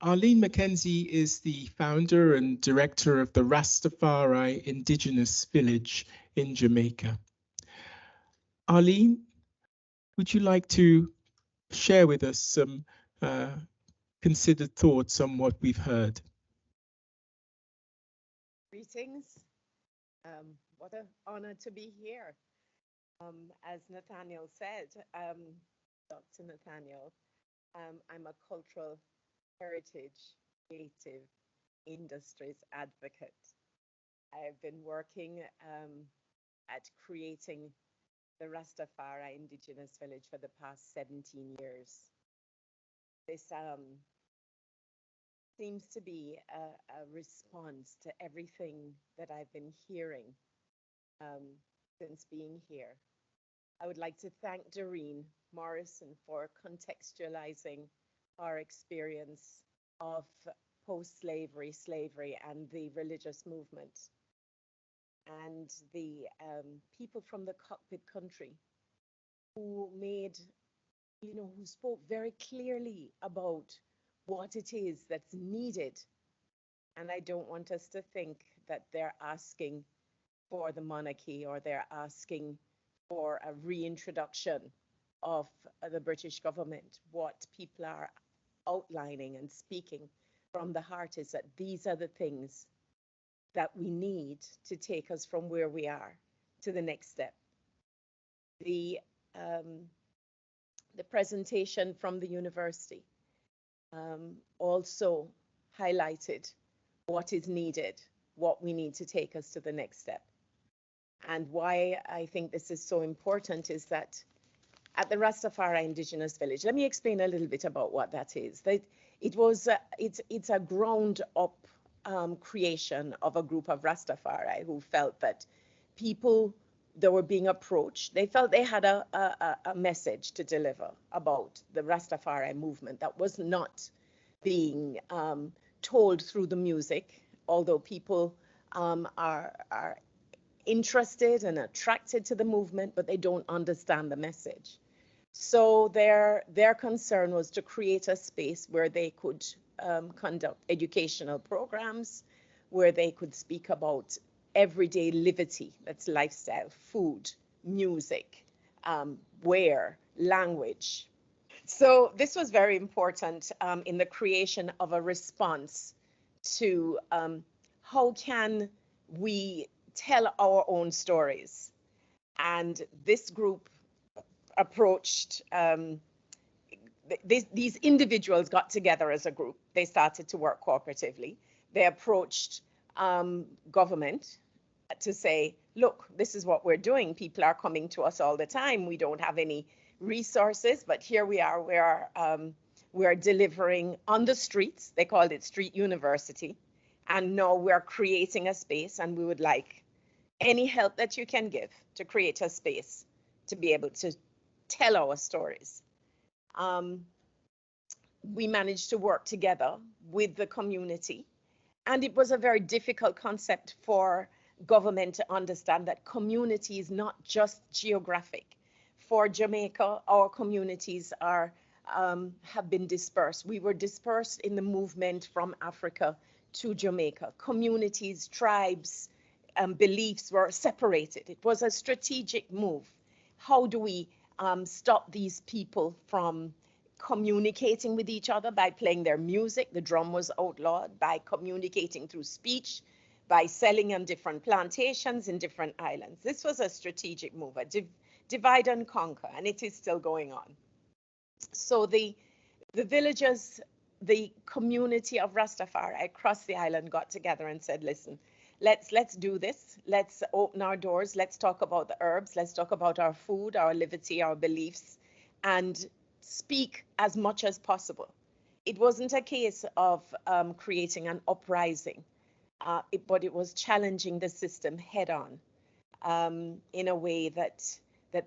Arlene Mackenzie is the founder and director of the Rastafari Indigenous Village in Jamaica. Arlene, would you like to share with us some considered thoughts on what we've heard? Greetings. What an honor to be here. As Nathaniel said, Dr. Nathaniel, I'm a cultural heritage creative industries advocate. I've been working at creating the Rastafari Indigenous Village for the past 17 years. This seems to be a response to everything that I've been hearing since being here. I would like to thank Doreen Morrison for contextualizing our experience of post-slavery, slavery, and the religious movement, and the people from the cockpit country who made, who spoke very clearly about what it is that's needed. And I don't want us to think that they're asking for the monarchy or they're asking for a reintroduction of the British government. What people are outlining and speaking from the heart is that these are the things that we need to take us from where we are to the next step. The presentation from the university also highlighted what is needed, what we need to take us to the next step. And why I think this is so important is that at the Rastafari Indigenous Village, let me explain a little bit about what that is. It's a ground up creation of a group of Rastafari who felt that people that were being approached, they felt they had a message to deliver about the Rastafari movement that was not being told through the music, although people are interested and attracted to the movement, but they don't understand the message. So their concern was to create a space where they could conduct educational programs, where they could speak about everyday liberty, that's lifestyle, food, music, wear, language. So this was very important in the creation of a response to how can we tell our own stories. And this group approached, these individuals got together as a group. They started to work cooperatively. They approached government to say, look, this is what we're doing. People are coming to us all the time. We don't have any resources, but here we are. We are delivering on the streets. They called it Street University. And now we're creating a space, and we would like any help that you can give to create a space to be able to tell our stories. We managed to work together with the community, and it was a very difficult concept for government to understand that community is not just geographic. For Jamaica, our communities are have been dispersed. We were dispersed in the movement from Africa to Jamaica. Communities, tribes, beliefs were separated. It was a strategic move. How do we stop these people from communicating with each other by playing their music? The drum was outlawed. By communicating through speech, by selling on different plantations in different islands. This was a strategic move, a divide and conquer, and it is still going on. So the villagers, the community of Rastafari across the island got together and said, listen, let's do this. Let's open our doors. Let's talk about the herbs. Let's talk about our food, our liberty, our beliefs, and speak as much as possible. It wasn't a case of creating an uprising, but it was challenging the system head on in a way that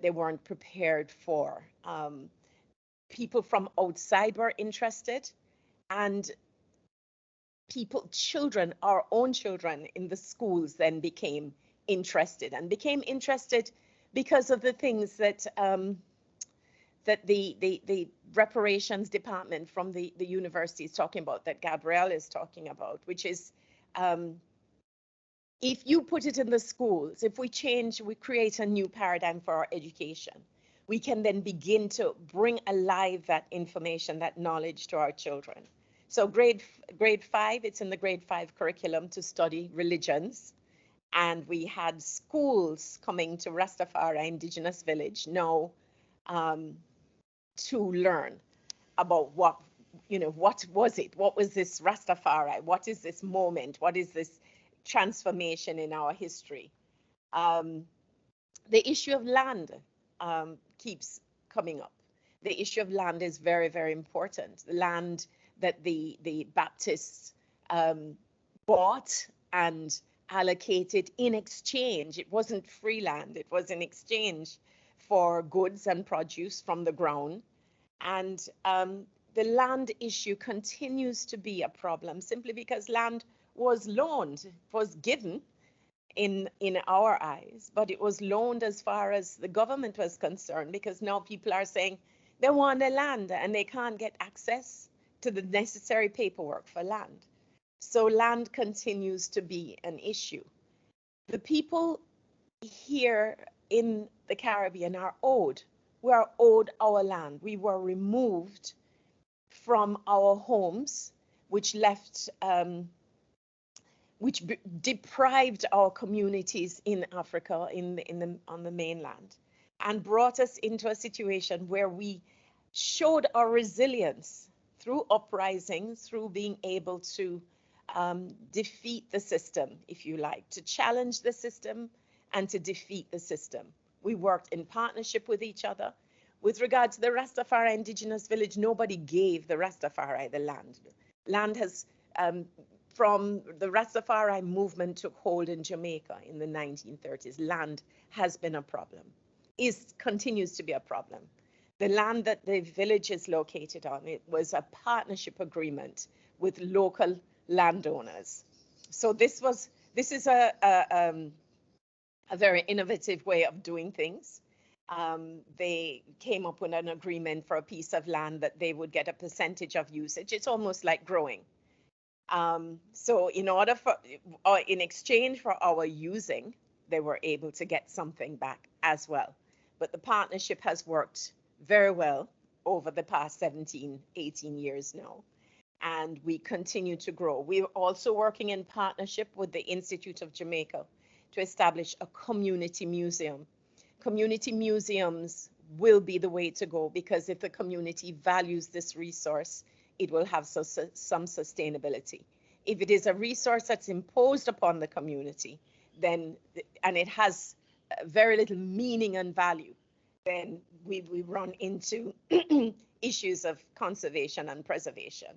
they weren't prepared for. People from outside were interested, and children, our own children in the schools then became interested because of the things that that the reparations department from the university is talking about, that Gabrielle is talking about, which is if you put it in the schools, if we create a new paradigm for our education, we can then begin to bring alive that information, that knowledge to our children. So grade 5, it's in the grade 5 curriculum to study religions. And we had schools coming to Rastafari Indigenous Village now to learn about what was it? What was this Rastafari? What is this moment? What is this transformation in our history? The issue of land keeps coming up. The issue of land is very, very important. The land that the Baptists bought and allocated in exchange. It wasn't free land. It was in exchange for goods and produce from the ground. And the land issue continues to be a problem simply because land was loaned, was given in our eyes, but it was loaned as far as the government was concerned, because now people are saying they want the land and they can't get access to the necessary paperwork for land. So land continues to be an issue. The people here in the Caribbean are owed. We are owed our land. We were removed from our homes, which deprived our communities in Africa, on the mainland, and brought us into a situation where we showed our resilience through uprisings, through being able to defeat the system, if you like, to challenge the system and to defeat the system. We worked in partnership with each other. With regard to the Rastafari Indigenous Village, nobody gave the Rastafari the land. Land has, from the Rastafari movement took hold in Jamaica in the 1930s, land has been a problem, continues to be a problem. The land that the village is located on, it was a partnership agreement with local landowners. So this is a very innovative way of doing things. They came up with an agreement for a piece of land that they would get a percentage of usage. It's almost like growing. So in exchange for our using, they were able to get something back as well. But the partnership has worked very well over the past 17, 18 years now. And we continue to grow. We're also working in partnership with the Institute of Jamaica to establish a community museum. Community museums will be the way to go, because if the community values this resource, it will have some sustainability. If it is a resource that's imposed upon the community, then, and it has very little meaning and value, then we run into issues of conservation and preservation.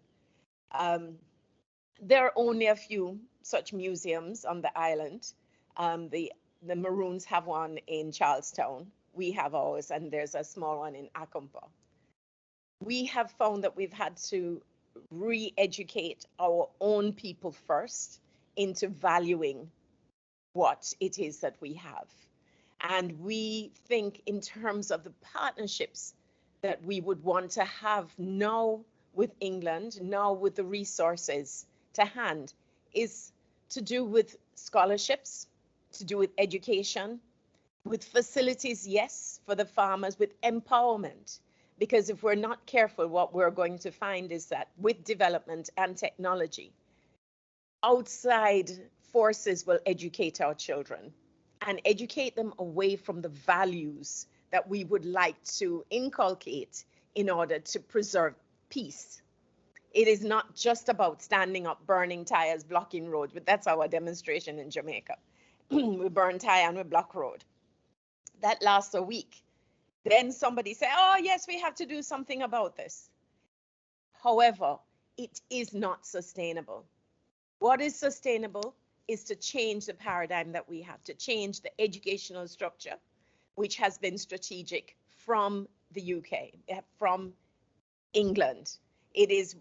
There are only a few such museums on the island. The Maroons have one in Charlestown. We have ours, and there's a small one in Akampa. We have found that we've had to re-educate our own people first into valuing what it is that we have. And we think in terms of the partnerships that we would want to have now with England, now with the resources to hand, is to do with scholarships, to do with education, with facilities, yes, for the farmers, with empowerment. Because if we're not careful, what we're going to find is that with development and technology, outside forces will educate our children and educate them away from the values that we would like to inculcate in order to preserve peace. It is not just about standing up, burning tires, blocking roads, but that's our demonstration in Jamaica. We burn tire and we block road. That lasts a week. Then somebody say, oh yes, we have to do something about this. However, it is not sustainable. What is sustainable is to change the paradigm that we have, to change the educational structure, which has been strategic from the UK, from England. It is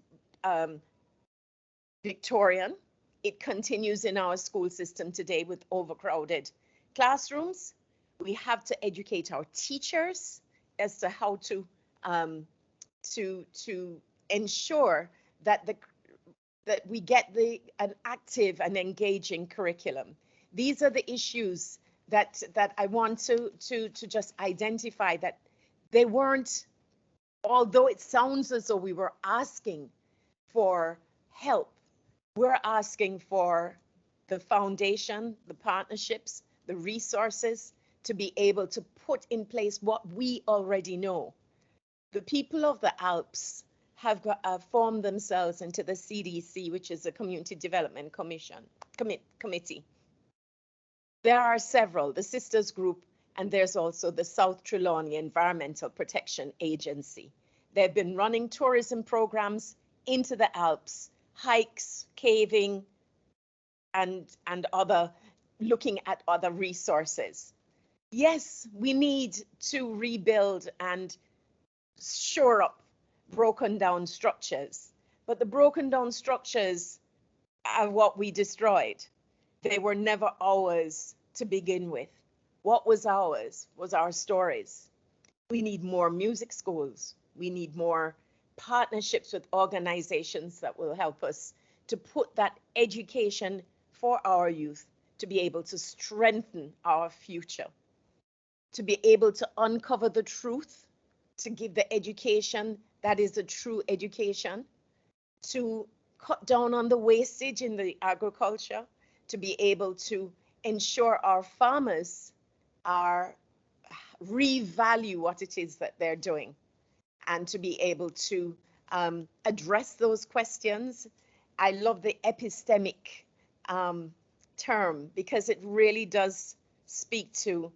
Victorian. It continues in our school system today with overcrowded classrooms. We have to educate our teachers as to how to to ensure that we get an active and engaging curriculum. These are the issues that I want to just identify, that they weren't, although it sounds as though we were asking for help, we're asking for the foundation, the partnerships, the resources to be able to put in place what we already know. The people of the Alps have formed themselves into the CDC, which is the Community Development Committee. There are several, the Sisters Group, and there's also the South Trelawney Environmental Protection Agency. They've been running tourism programs into the Alps, hikes, caving, and other, looking at other resources. Yes, we need to rebuild and shore up broken down structures, but the broken down structures are what we destroyed. They were never ours to begin with. What was ours was our stories. We need more music schools. We need more partnerships with organizations that will help us to put that education for our youth, to be able to strengthen our future, to be able to uncover the truth, to give the education that is a true education, to cut down on the wastage in the agriculture, to be able to ensure our farmers are revalue what it is that they're doing, and to be able to address those questions. I love the epistemic term, because it really does speak to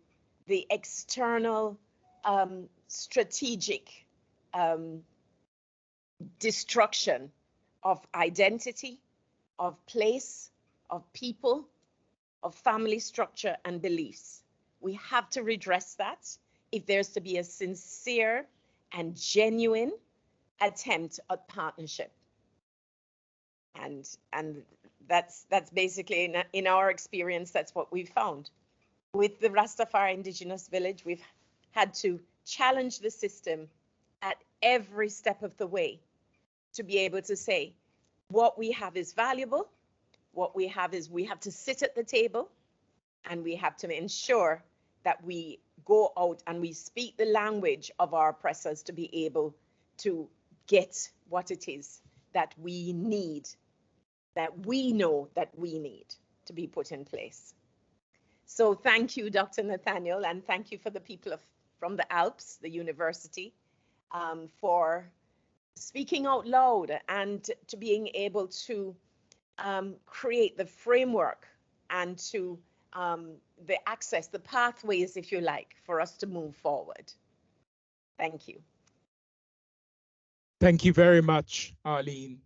the external strategic destruction of identity, of place, of people, of family structure and beliefs. We have to redress that if there's to be a sincere and genuine attempt at partnership. And that's basically, in our experience, that's what we've found. With the Rastafari Indigenous Village, we've had to challenge the system at every step of the way to be able to say, what we have is valuable. What we have is, we have to sit at the table, and we have to ensure that we go out and we speak the language of our oppressors to be able to get what it is that we need, that we know that we need to be put in place. So thank you, Dr. Nathaniel, and thank you for the people from the Alps, the university, for speaking out loud and to being able to create the framework and to the access, the pathways, if you like, for us to move forward. Thank you. Thank you very much, Arlene.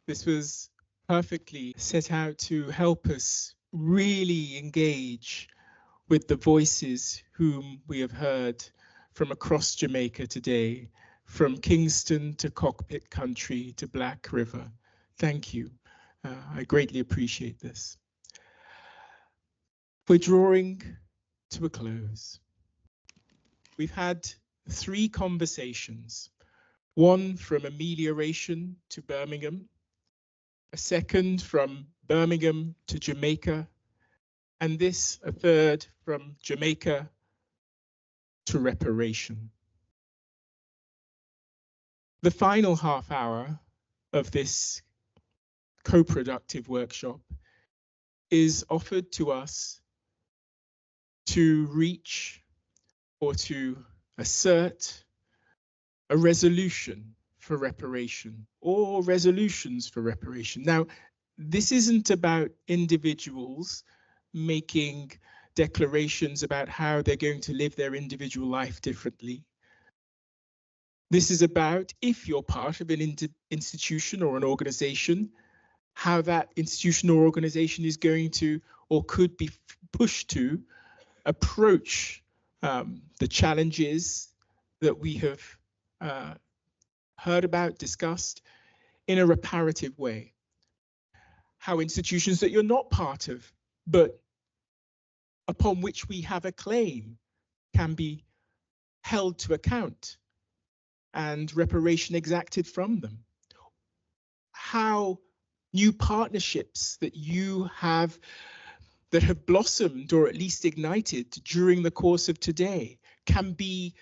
This was perfectly set out to help us really engage with the voices whom we have heard from across Jamaica today, from Kingston to Cockpit Country to Black River. Thank you. I greatly appreciate this. We're drawing to a close. We've had 3 conversations, one from amelioration to Birmingham, a second from Birmingham to Jamaica, and this, a third, from Jamaica to reparation. The final half hour of this co-productive workshop is offered to us to reach or to assert a resolution for reparation or resolutions for reparation. Now, this isn't about individuals making declarations about how they're going to live their individual life differently. This is about, if you're part of an institution or an organization, how that institution or organization is going to or could be pushed to approach the challenges that we have heard about, discussed in a reparative way. How institutions that you're not part of, but upon which we have a claim, can be held to account and reparation exacted from them. How new partnerships that you have that have blossomed or at least ignited during the course of today can be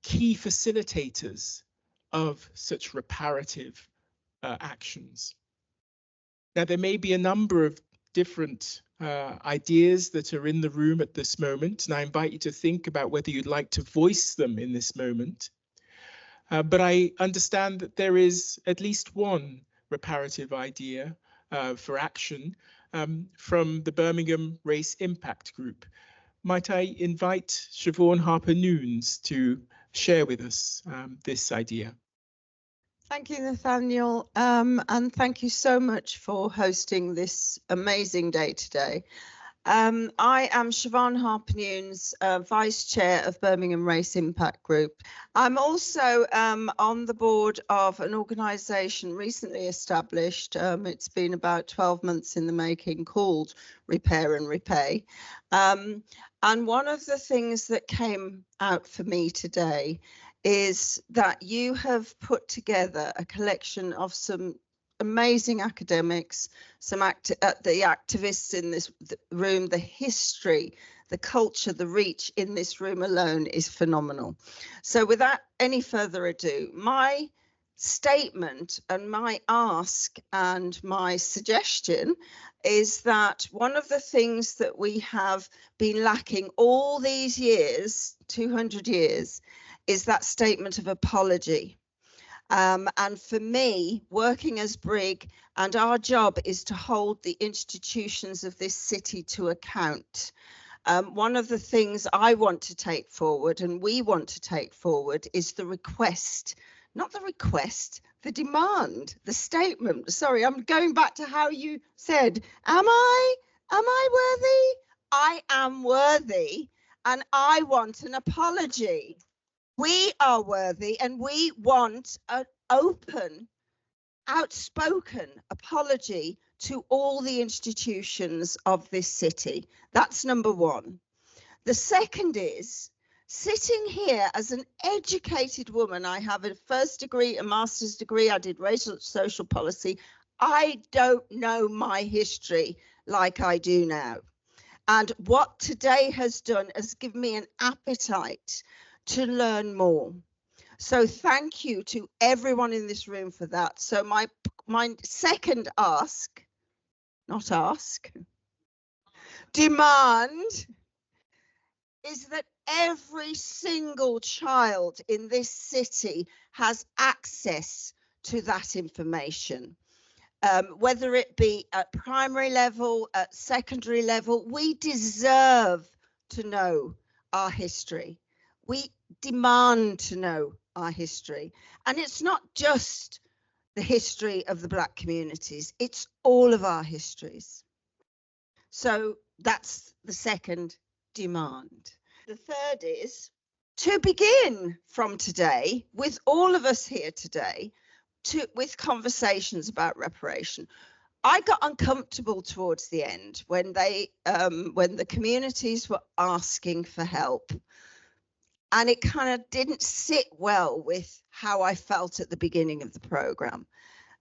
key facilitators of such reparative actions. Now, there may be a number of different ideas that are in the room at this moment, and I invite you to think about whether you'd like to voice them in this moment. But I understand that there is at least one reparative idea for action from the Birmingham Race Impact Group. Might I invite Siobhan Harper-Nunes to share with us this idea? Thank you, Nathaniel, and thank you so much for hosting this amazing day today. I am Siobhan Harper-Nunes, Vice Chair of Birmingham Race Impact Group. I'm also on the board of an organisation recently established. It's been about 12 months in the making, called Repair and Repay. And one of the things that came out for me today is that you have put together a collection of some amazing academics, some the activists in this room. The history, the culture, the reach in this room alone is phenomenal. So without any further ado, my statement and my ask and my suggestion is that one of the things that we have been lacking all these years, 200 years, is that statement of apology. And for me, working as Brig, and our job is to hold the institutions of this city to account. One of the things I want to take forward, and we want to take forward, is the request, not the request, the demand, the statement. Sorry, I'm going back to how you said, am I worthy? I am worthy, and I want an apology. We are worthy, and we want an open, outspoken apology to all the institutions of this city. That's number one. The second is, sitting here as an educated woman, I have a first degree, a master's degree, I did racial social policy. I don't know my history like I do now. And what today has done has given me an appetite to learn more. So thank you to everyone in this room for that. So my second ask, not ask, demand is that every single child in this city has access to that information. Whether it be at primary level, at secondary level, we deserve to know our history. We demand to know our history. And it's not just the history of the Black communities, it's all of our histories. So that's the second demand. The third is to begin from today, with all of us here today, with conversations about reparation. I got uncomfortable towards the end when the communities were asking for help. And it kind of didn't sit well with how I felt at the beginning of the program,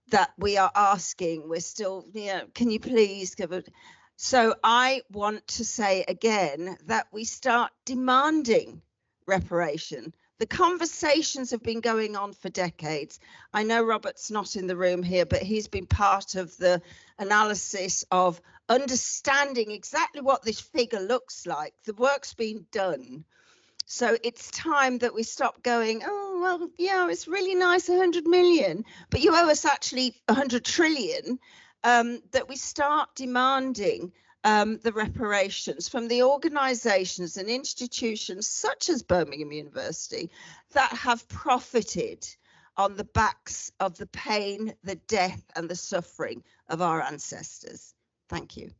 that we are asking, we're still, can you please give it? So I want to say again that we start demanding reparation. The conversations have been going on for decades. I know Robert's not in the room here, but he's been part of the analysis of understanding exactly what this figure looks like. The work's been done. So it's time that we stop going, oh, well, yeah, it's really nice, 100 million, but you owe us actually 100 trillion, that we start demanding the reparations from the organisations and institutions such as Birmingham University that have profited on the backs of the pain, the death and the suffering of our ancestors. Thank you.